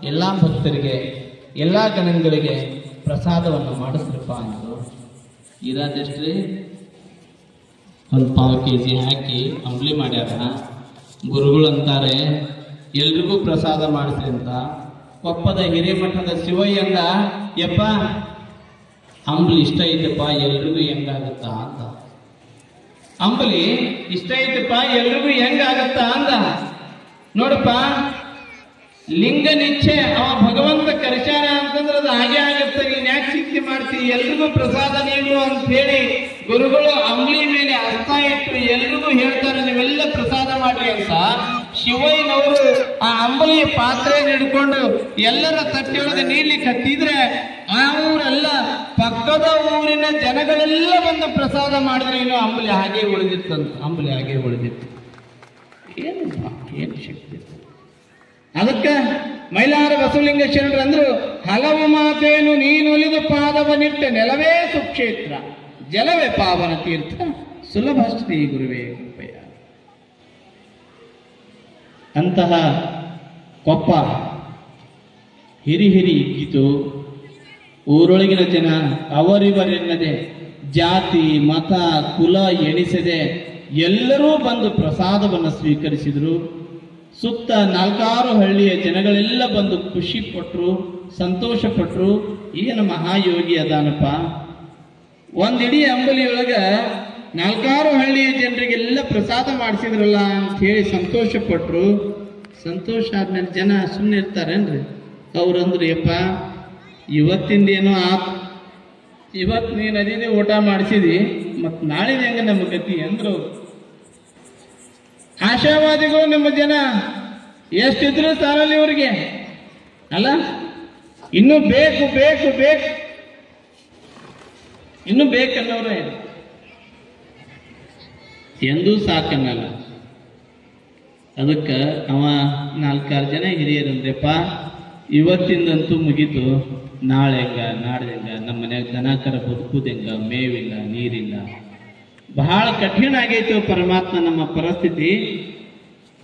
ಎಲ್ಲ ಭಕ್ತರಿಗೆ ಎಲ್ಲ ಗಣಗಳಿಗೆ ಪ್ರಸಾದವನ್ನು ಮಾಡಿಸ್ರಪ್ಪ ಅಂದರು. ಇರೋದೆಷ್ಟ್ರಿ ಒಂದು ಪಾವು kg ಹಾಕಿ ಅಂಬ್ಲಿ ಮಾಡ್ಯಾರ. ಗುರುಗಳು ಅಂತಾರೆ ಎಲ್ರಿಗೂ ಪ್ರಸಾದ ಮಾಡಿಸ್ರಿ ಅಂತ. ಕೊಪ್ಪದ ಹಿರೇಮಠದ ಶಿವಯ್ಯಂಗ ಯಪ್ಪ ಅಂಬ್ಲಿ ಇಷ್ಟ ಐತಪ್ಪ ಎಲ್ರಿಗೂ ಹೆಂಗಾಗುತ್ತಾ ಅಂತ. ಅಂಬಲಿ ಇಷ್ಟ ಐತಪ್ಪ ಎಲ್ರಿಗೂ ಹೆಂಗಾಗತ್ತಾ ಅಂದ. ನೋಡಪ್ಪ, ಲಿಂಗ ನಿಚ್ಛೆ ಅವ ಭಗವಂತ ಕರೆಸ್ಯಾನ ಅಂತಂದ್ರೆ ಅದು ಹಾಗೆ ಆಗತ್ತೆ. ನೀನ್ ಯಾಕೆ ಚಿಂತೆ ಮಾಡ್ತೀವಿ, ಎಲ್ರಿಗೂ ಪ್ರಸಾದ ನೀಡು ಅಂತ ಹೇಳಿ ಗುರುಗಳು ಅಂಬ್ಲಿ ಮೇಲೆ ಹಸ್ತ ಇಟ್ಟು ಎಲ್ರಿಗೂ ಹೇಳ್ತಾರೆ ನೀವೆಲ್ಲ ಪ್ರಸಾದ ಮಾಡ್ರಿ ಅಂತ. ಶಿವಯ್ಯನವರು ಆ ಅಂಬಲಿ ಪಾತ್ರೆ ಹಿಡ್ಕೊಂಡು ಎಲ್ಲರ ತಟ್ಟೆಯೊಳಗೆ ನೀಡ್ಲಿಕ್ಕೆ ಹತ್ತಿದ್ರೆ ಆ ಊರೆಲ್ಲ ಪಕ್ಕದ ಊರಿನ ಜನಗಳೆಲ್ಲ ಬಂದು ಪ್ರಸಾದ ಮಾಡಿದ್ರೆ ಇನ್ನು ಅಂಬಲಿ ಹಾಗೆ ಉಳಿದಿತ್ತಂತ. ಅಂಬಲಿ ಹಾಗೆ ಉಳಿದಿತ್ತು. ಏನು ಶಕ್ತಿ. ಅದಕ್ಕೆ ಮೈಲಾರ ಬಸವಲಿಂಗ ಶರಣರು ಅಂದ್ರು, ಹಲವು ಮಾತೇನು ನೀನೊಲಿದು ಪಾದವನಿಟ್ಟ ನೆಲವೇ ಸುಕ್ಷೇತ್ರ, ಜಲವೇ ಪಾವನ ತೀರ್ಥ, ಸುಲಭ ಶ್ರೀ ಗುರುವೇ ಕೃಪೆಯ. ಅಂತಹ ಕೊಪ್ಪ ಹಿರಿ ಇಕ್ಕಿತು. ಊರೊಳಗಿನ ಜನ ಅವರಿವರೆನ್ನದೆ ಜಾತಿ ಮತ ಕುಲ ಎಣಿಸದೆ ಎಲ್ಲರೂ ಬಂದು ಪ್ರಸಾದವನ್ನು ಸ್ವೀಕರಿಸಿದರು. ಸುತ್ತ 4-6 ಹಳ್ಳಿಯ ಜನಗಳೆಲ್ಲ ಬಂದು ಖುಷಿ ಪಟ್ರು, ಸಂತೋಷ ಪಟ್ರು. ಏನು ಮಹಾಯೋಗಿ ಅದಾನಪ್ಪ, ಒಂದಿಡೀ ಅಂಬಲಿಯೊಳಗ 4-6 ಹಳ್ಳಿಯ ಜನರಿಗೆಲ್ಲ ಪ್ರಸಾದ ಮಾಡಿಸಿದ್ರಲ್ಲ ಅಂತ ಹೇಳಿ ಸಂತೋಷ ಪಟ್ರು. ಸಂತೋಷ ಆದ್ಮೇಲೆ ಜನ ಸುಮ್ಮನೆ ಇರ್ತಾರೇನ್ರಿ? ಅವ್ರಂದ್ರು, ಯಪ್ಪ ಇವತ್ತಿಂದೇನೋ ಆತ್, ಇವತ್ತು ನೀನು ಅದೇ ಊಟ ಮಾಡಿಸಿದಿ, ಮತ್ತು ನಾಳಿನ ಹೆಂಗ ನಮ್ಮ ಗತಿ ಅಂದ್ರು. ಆಶಾವಾದಿಗಳು ನಮ್ಮ ಜನ ಎಷ್ಟಿದ್ರು ಸಾಲಲ್ಲಿ ಇವರಿಗೆ ಅಲ್ಲ, ಇನ್ನೂ ಬೇಕು ಬೇಕು ಬೇಕು ಇನ್ನೂ ಬೇಕನ್ನೋರು ಎಂದೂ ಸಾಕನ್ನಲ್ಲ. ಅದಕ್ಕೆ ಅವ 4-6 ಜನ ಹಿರಿಯರಂದ್ರಪ್ಪ, ಇವತ್ತಿಂದಂತೂ ಮುಗೀತು, ನಾಳೆ ಹೆಂಗ ನಾಡ್ದು ಹೆಂಗ, ನಮ್ಮ ಮನ್ಯಾಗ ದನಕರ ಬದುಕುದೆಂಗ, ಮೇವಿಲ್ಲ ನೀರಿಲ್ಲ, ಬಹಳ ಕಠಿಣ ಆಗೈತು ಪರಮಾತ್ಮ ನಮ್ಮ ಪರಿಸ್ಥಿತಿ.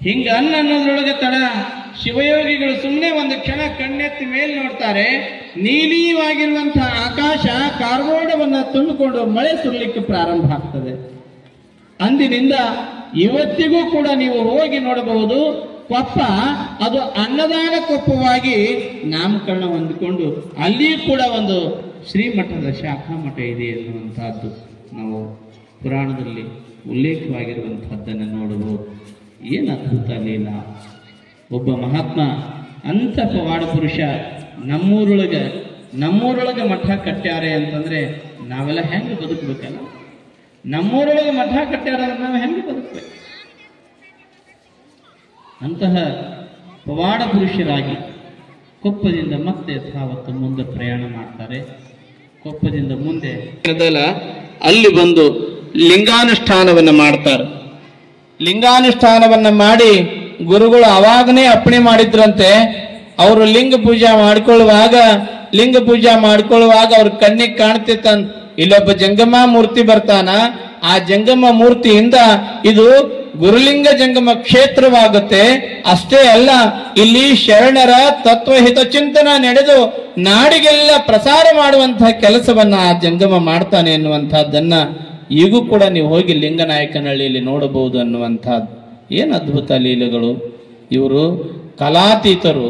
ಹಿಂಗ ಅನ್ನೋದ್ರೊಳಗೆ ತಡ ಶಿವಯೋಗಿಗಳು ಸುಮ್ಮನೆ ಒಂದು ಕ್ಷಣ ಕಣ್ಣೆತ್ತಿ ಮೇಲೆ ನೋಡ್ತಾರೆ. ನೀಲಿಯಾಗಿರುವಂತಹ ಆಕಾಶ ಕಾರ್ಗೋಡವನ್ನ ತುಂಬಿಕೊಂಡು ಮಳೆ ಸುರಲಿಕ್ಕೆ ಪ್ರಾರಂಭ ಆಗ್ತದೆ. ಅಂದಿನಿಂದ ಇವತ್ತಿಗೂ ಕೂಡ ನೀವು ಹೋಗಿ ನೋಡಬಹುದು, ಕೊಪ್ಪ ಅದು ಅನ್ನದಾನ ಕೊಪ್ಪವಾಗಿ ನಾಮಕರಣ ಹೊಂದಿಕೊಂಡು ಅಲ್ಲಿಯೂ ಕೂಡ ಒಂದು ಶ್ರೀಮಠದ ಶಾಖಾ ಮಠ ಇದೆ ಎನ್ನುವಂತಹದ್ದು ನಾವು ಪುರಾಣದಲ್ಲಿ ಉಲ್ಲೇಖವಾಗಿರುವಂತಹದ್ದನ್ನು ನೋಡಬಹುದು. ಏನು ಅದ್ಭುತ ಲೀಲ! ಒಬ್ಬ ಮಹಾತ್ಮ ಅಂತ ಪವಾಡ ಪುರುಷ ನಮ್ಮೂರೊಳಗೆ ಮಠ ಕಟ್ಟ್ಯಾರೆ ಅಂತಂದ್ರೆ ನಾವೆಲ್ಲ ಹೆಂಗೆ ಬದುಕಬೇಕಲ್ಲ? ನಮ್ಮೂರೊಳಗೆ ಮಠ ಕಟ್ಟ್ಯಾರ ನಾವು ಹೆಂಗೆ ಬದುಕಬೇಕು? ಅಂತಹ ಪವಾಡ ಪುರುಷರಾಗಿ ಕೊಪ್ಪದಿಂದ ಮತ್ತೆ ಯಥಾವತ್ತು ಮುಂದೆ ಪ್ರಯಾಣ ಮಾಡ್ತಾರೆ. ಕೊಪ್ಪದಿಂದ ಮುಂದೆ ಅಲ್ಲಿ ಬಂದು ಲಿಂಗಾನುಷ್ಠಾನವನ್ನು ಮಾಡ್ತಾರೆ. ಲಿಂಗಾನುಷ್ಠಾನವನ್ನ ಮಾಡಿ ಗುರುಗಳು ಅವಾಗನೇ ಅಪ್ಪಣೆ ಮಾಡಿದ್ರಂತೆ. ಅವರು ಲಿಂಗ ಪೂಜೆ ಮಾಡ್ಕೊಳ್ಳುವಾಗ ಅವ್ರ ಕಣ್ಣಿಗೆ ಕಾಣ್ತಿತ್ತಂತ, ಇಲ್ಲೊಬ್ಬ ಜಂಗಮ ಮೂರ್ತಿ ಬರ್ತಾನ, ಆ ಜಂಗಮ ಮೂರ್ತಿಯಿಂದ ಇದು ಗುರುಲಿಂಗ ಜಂಗಮ ಕ್ಷೇತ್ರವಾಗುತ್ತೆ. ಅಷ್ಟೇ ಅಲ್ಲ, ಇಲ್ಲಿ ಶರಣರ ತತ್ವಹಿತ ಚಿಂತನ ನಡೆದು ನಾಡಿಗೆಲ್ಲ ಪ್ರಸಾರ ಮಾಡುವಂತಹ ಕೆಲಸವನ್ನ ಆ ಜಂಗಮ ಮಾಡ್ತಾನೆ ಎನ್ನುವಂತಹದ್ದನ್ನ ಈಗೂ ಕೂಡ ನೀವು ಹೋಗಿ ಲಿಂಗನಾಯಕನಹಳ್ಳಿಯಲ್ಲಿ ನೋಡಬಹುದು ಅನ್ನುವಂಥದ್ದು. ಏನು ಅದ್ಭುತ ಲೀಲೆಗಳು! ಇವರು ಕಲಾತೀತರು,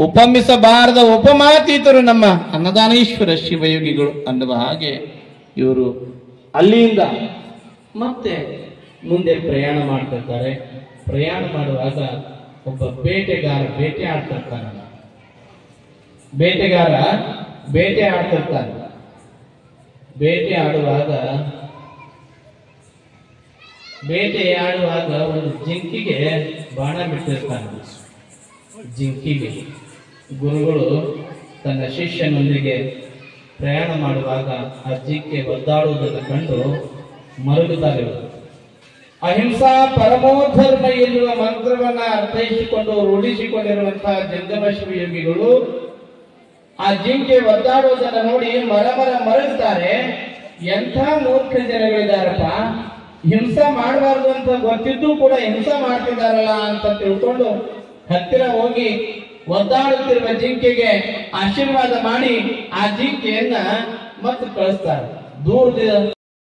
ಉಪಮಿಸಬಾರದ ಉಪಮಾತೀತರು ನಮ್ಮ ಅನ್ನದಾನೇಶ್ವರ ಶಿವಯೋಗಿಗಳು ಅನ್ನುವ ಹಾಗೆ ಇವರು ಅಲ್ಲಿಂದ ಮತ್ತೆ ಮುಂದೆ ಪ್ರಯಾಣ ಮಾಡ್ತಿರ್ತಾರೆ. ಪ್ರಯಾಣ ಮಾಡುವಾಗ ಒಬ್ಬ ಬೇಟೆಗಾರ ಬೇಟೆ ಆಡ್ತಿರ್ತಾನೆ. ಬೇಟೆಯಾಡುವಾಗ ಒಂದು ಜಿಂಕಿಗೆ ಬಾಣ ಬಿಟ್ಟಿರ್ತಾನೆ. ಜಿಂಕಿಗೆ ಗುರುಗಳು ತನ್ನ ಶಿಷ್ಯನೊಂದಿಗೆ ಪ್ರಯಾಣ ಮಾಡುವಾಗ ಆ ಜಿಂಕೆ ಒದ್ದಾಡುವುದನ್ನು ಕಂಡು ಮರುಗುತ್ತಾರೆ. ಅಹಿಂಸಾ ಪರಮೋಧರ್ಮ ಎನ್ನುವ ಮಂತ್ರವನ್ನ ಅರ್ಥೈಸಿಕೊಂಡು ರೂಢಿಸಿಕೊಂಡಿರುವಂತಹ ಜಂಗಮ ಶಿವಯೋಗಿಗಳು ಆ ಜಿಂಕೆ ಒದ್ದಾಡುವುದನ್ನು ನೋಡಿ ಮರಗುತ್ತಾರೆ. ಎಂಥ ಮೂರ್ಖ ಜನಗಳಿದಾರಪ್ಪ, ಹಿಂಸಾ ಮಾಡಬಾರ್ದು ಅಂತ ಗೊತ್ತಿದ್ದು ಕೂಡ ಹಿಂಸಾ ಮಾಡ್ತಿದ್ದಾರಲ್ಲ ಅಂತ ತಿಳ್ಕೊಂಡು ಹತ್ತಿರ ಹೋಗಿ ಒದ್ದಾಡುತ್ತಿರುವ ಜಿಂಕೆಗೆ ಆಶೀರ್ವಾದ ಮಾಡಿ ಆ ಜಿಂಕೆಯನ್ನ ಮತ್ತೆ ಕಳಿಸ್ತಾರೆ. ದೂರದಿಂದ